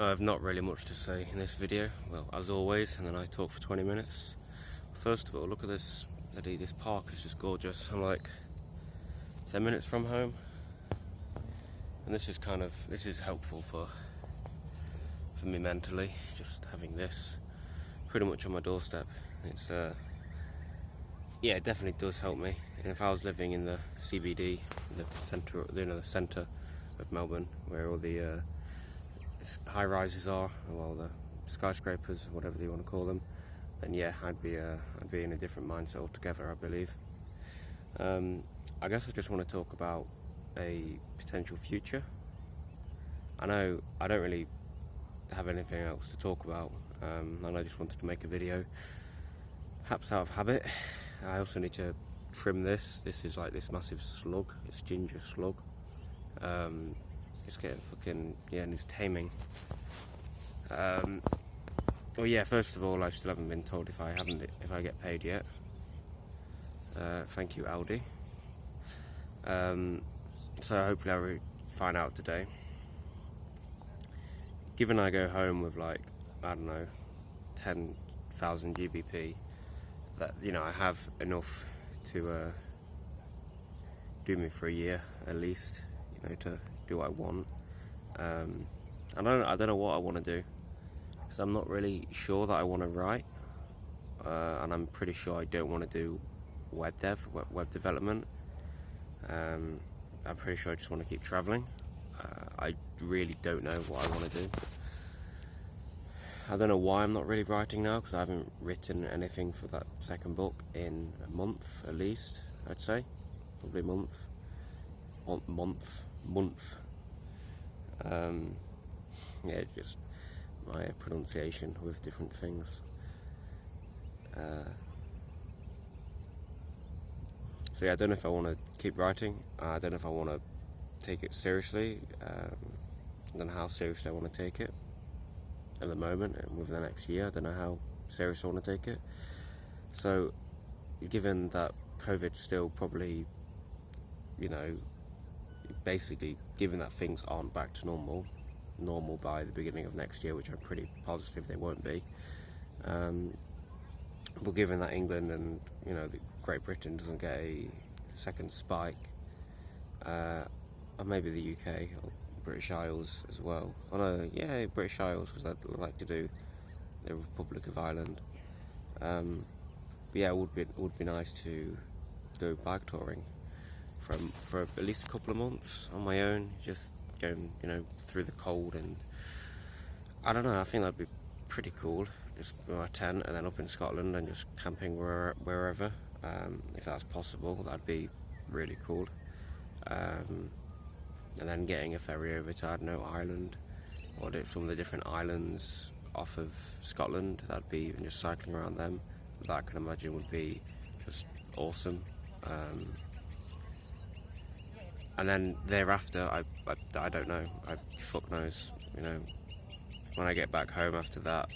I have not really much to say in this video, well, as always, and then I talk for 20 minutes. First of all, look at this, this park is just gorgeous. I'm like 10 minutes from home, and this is helpful for me mentally, just having this pretty much on my doorstep. It's yeah, it definitely does help me. And if I was living in the CBD, the centre of Melbourne, where all the high rises are, well, the skyscrapers, whatever you want to call them, then yeah, I'd be in a different mindset altogether, I believe. I guess I just want to talk about a potential future. I know I don't really have anything else to talk about, and I just wanted to make a video, perhaps out of habit. I also need to trim this. This is like this massive slug, this ginger slug. It's getting fucking, yeah, and it's taming. Well, yeah, first of all, I still haven't been told if I get paid yet. Thank you, Aldi. So hopefully I'll find out today. Given I go home with like, I don't know, 10,000 GBP, that, you know, I have enough to do me for a year at least, you know, to do what I want. I don't know what I want to do, because I'm not really sure that I want to write, and I'm pretty sure I don't want to do web development. I'm pretty sure I just want to keep traveling. I really don't know what I want to do. I don't know why I'm not really writing now, because I haven't written anything for that second book in a month at least, I'd say. Probably a month. Yeah, just my pronunciation with different things. So yeah, I don't know if I want to keep writing. I don't know if I want to take it seriously. I don't know how seriously I want to take it at the moment, and within the next year I don't know how serious I want to take it. So given that COVID's still probably, you know, basically given that things aren't back to normal by the beginning of next year, which I'm pretty positive they won't be, but given that England and, you know, Great Britain doesn't get a second spike, or maybe the UK or British Isles as well. Oh no, yeah, British Isles, because I'd like to do the Republic of Ireland. But yeah, it would be nice to go bike touring for at least a couple of months on my own, just going, you know, through the cold, and I don't know, I think that'd be pretty cool. Just with my tent and then up in Scotland and just camping wherever, if that's possible, that'd be really cool. And then getting a ferry over to, I don't know, Ireland, or some of the different islands off of Scotland. That'd be, even just cycling around them, that I can imagine would be just awesome. And then thereafter, I don't know, fuck knows, you know, when I get back home after that,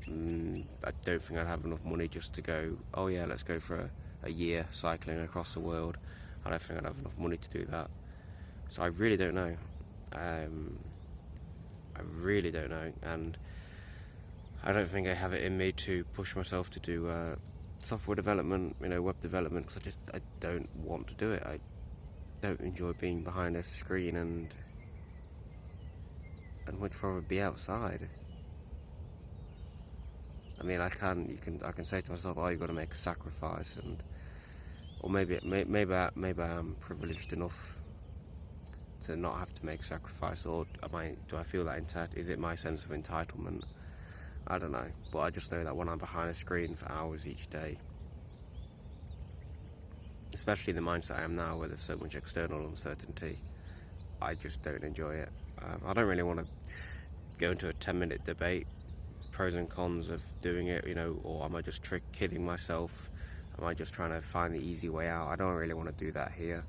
I don't think I'd have enough money just to go, oh yeah, let's go for a year cycling across the world. I don't think I'd have enough money to do that. So I really don't know. I really don't know, and I don't think I have it in me to push myself to do software development, you know, web development, because I don't want to do it. I don't enjoy being behind a screen, and I'd much rather be outside. I mean, I can say to myself, oh, you've got to make a sacrifice, or maybe I am privileged enough to not have to make a sacrifice, or do I feel that is it my sense of entitlement? I don't know, but I just know that when I'm behind a screen for hours each day, especially the mindset I am now, where there's so much external uncertainty, I just don't enjoy it. I don't really want to go into a 10-minute debate, pros and cons of doing it, you know, or am I just kidding myself? Am I just trying to find the easy way out? I don't really want to do that here.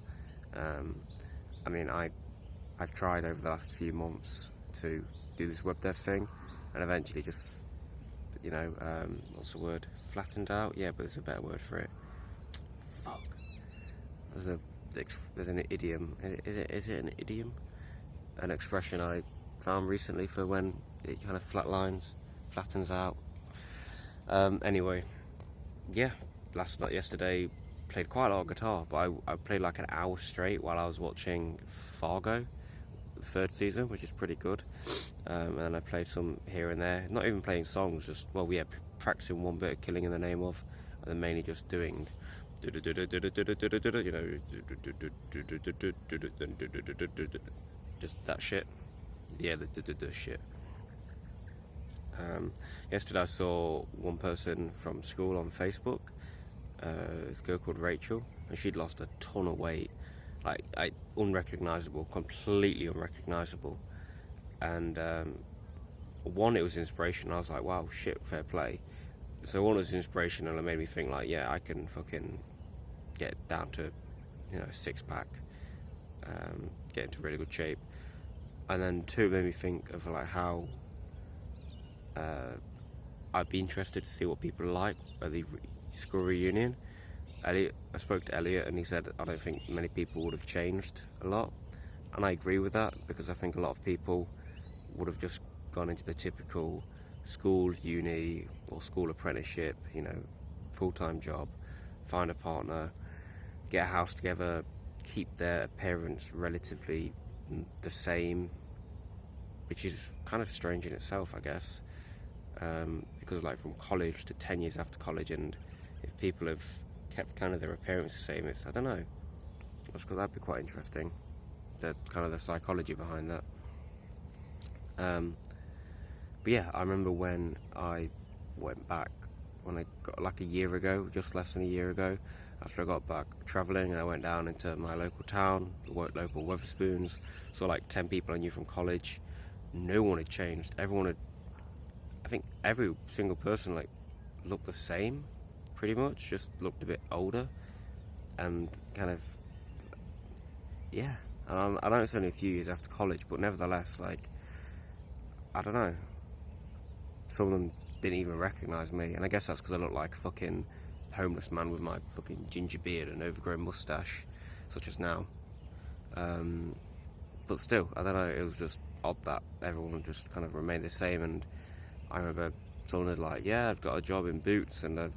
I mean, I've tried over the last few months to do this web dev thing, and eventually just, you know, what's the word? Flattened out? Yeah, but there's a better word for it. Fuck. There's an idiom. Is it an idiom? An expression I found recently for when it kind of flattens out. Anyway, yeah, yesterday, played quite a lot of guitar, but I played like an hour straight while I was watching Fargo, the third season, which is pretty good. And then I played some here and there, not even playing songs, just, well, yeah, practicing one bit of Killing in the Name of, and then mainly just doing, you know, just that shit. Yeah, the shit. Yesterday I saw one person from school on Facebook, this girl called Rachel, and she'd lost a ton of weight, like unrecognisable, completely unrecognisable. And one, it was inspiration. I was like, wow, shit, fair play. So one was inspiration, and it made me think like, yeah, I can fucking get down to, you know, 6-pack, get into really good shape. And then two, it made me think of like how I'd be interested to see what people are like at the school reunion. I spoke to Elliot, and he said I don't think many people would have changed a lot, and I agree with that, because I think a lot of people would have just gone into the typical school, uni, or school apprenticeship, you know, full-time job, find a partner, get a house together, keep their appearance relatively the same, which is kind of strange in itself, I guess. Because like from college to 10 years after college, and if people have kept kind of their appearance the same, it's, I don't know, that'd be quite interesting, the kind of the psychology behind that. But yeah, I remember when I went back, when I got like a year ago, just less than a year ago, after I got back travelling, and I went down into my local town, local Wetherspoons, saw like 10 people I knew from college. No one had changed. Everyone had, I think every single person like looked the same, pretty much, just looked a bit older, and kind of, yeah. And I know it's only a few years after college, but nevertheless, like, I don't know, some of them didn't even recognise me, and I guess that's because I look like a fucking homeless man with my fucking ginger beard and overgrown moustache, such as now. But still, I don't know, it was just odd that everyone just kind of remained the same. And I remember someone was like, yeah, I've got a job in Boots, and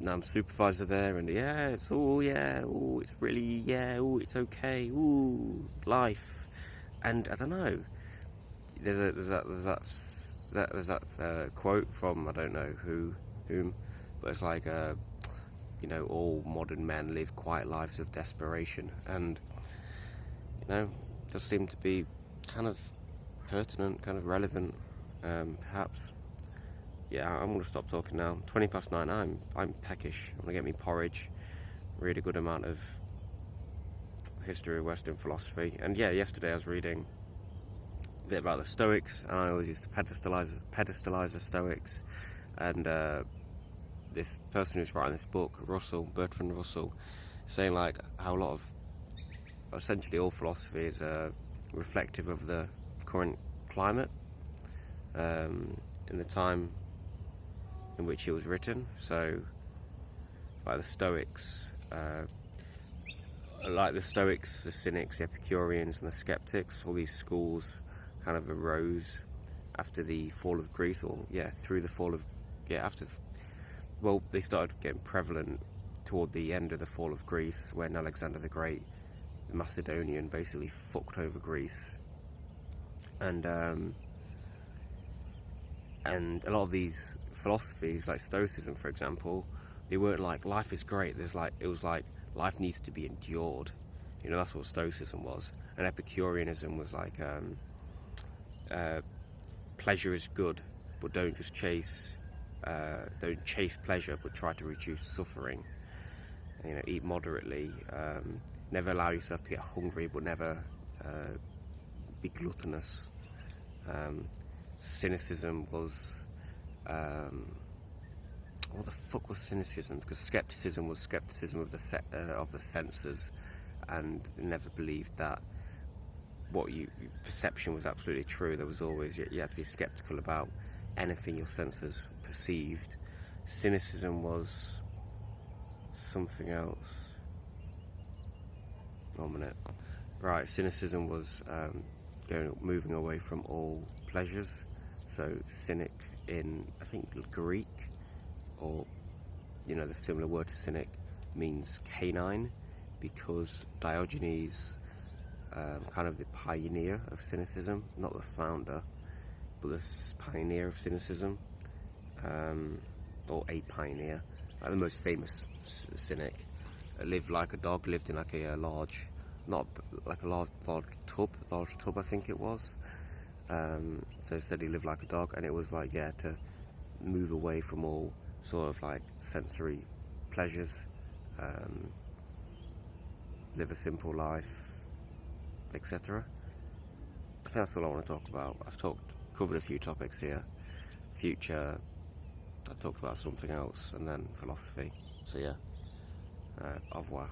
now I'm supervisor there, and yeah, it's it's really, it's okay, life. And I don't know, there's that quote from, I don't know whom, but it's like, you know, all modern men live quiet lives of desperation, and, you know, does seem to be kind of pertinent, kind of relevant, perhaps. Yeah, I'm going to stop talking now. 9:20, I'm peckish. I'm going to get me porridge, read a good amount of history of Western philosophy. And yeah, yesterday I was reading a bit about the Stoics, and I always used to pedestalize the Stoics. And this person who's writing this book, Bertrand Russell, saying like how a lot of, essentially all philosophy is reflective of the current climate in the time in which it was written. So, like the Stoics, the Cynics, the Epicureans, and the Skeptics, all these schools kind of arose after the fall of Greece, they started getting prevalent toward the end of the fall of Greece, when Alexander the Great, the Macedonian, basically fucked over Greece. And a lot of these philosophies, like Stoicism, for example, they weren't like, life is great. It was like, life needs to be endured. You know, that's what Stoicism was. And Epicureanism was like, pleasure is good, but don't chase pleasure, but try to reduce suffering. You know, eat moderately. Never allow yourself to get hungry, but never be gluttonous. Cynicism was, what the fuck was cynicism? Because skepticism was skepticism of the senses, and never believed that perception was absolutely true. There was always, you had to be skeptical about anything your senses perceived. Cynicism was something else. 1 minute. Right, cynicism was moving away from all pleasures. So cynic in, I think, Greek, or the similar word to cynic means canine, because Diogenes, kind of the pioneer of cynicism, not the founder, but the pioneer of cynicism, or a pioneer, like the most famous cynic, lived like a dog, lived in like a large, not like a large tub, I think it was. So they said he lived like a dog, and it was like, to move away from all sort of like sensory pleasures, live a simple life, etc. I think that's all I want to talk about. I've covered a few topics here. Future, I talked about something else, and then philosophy. So yeah, au revoir.